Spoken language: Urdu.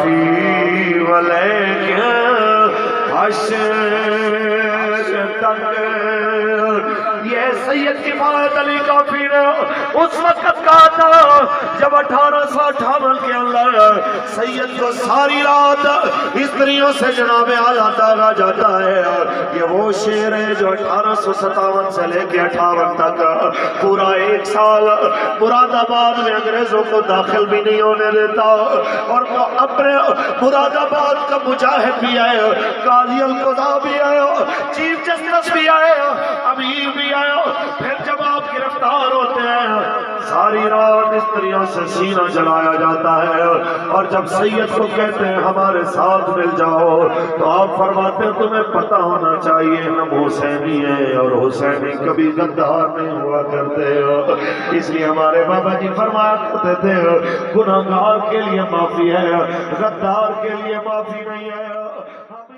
کافی ولیکن حشر تک. یہ سید کفایت علی کافی نے اس وقت کہا تھا جب 1858 کے اندر سید کو ساری رات استریوں سے جناب اعلیٰ داغا جاتا ہے. یہ وہ شعر ہے جو 1857 سے لے کے 58 تک پورا 1 سال مراد آباد میں انگریزوں کو داخل بھی نہیں ہونے دیتا, اور وہ اپنے مراد آباد کا مجاہد بھی آئے, قاضی القضاء بھی آئے, چیف جسٹس بھی آئے, امیر بھی آئے. پھر جب آپ گرفتار ہوتے ہیں ساری رات استریوں سے سینہ جلایا جاتا ہے, اور جب سید کو کہتے ہیں ہمارے ساتھ مل جاؤ تو آپ فرماتے ہیں تمہیں پتہ ہونا چاہیے ہم حسینی ہیں اور حسینی کبھی غدار نہیں ہوا کرتے. اس لیے ہمارے بابا جی فرمایا کرتے تھے گناہگار کے لیے معافی ہے, غدار کے لیے معافی نہیں ہے.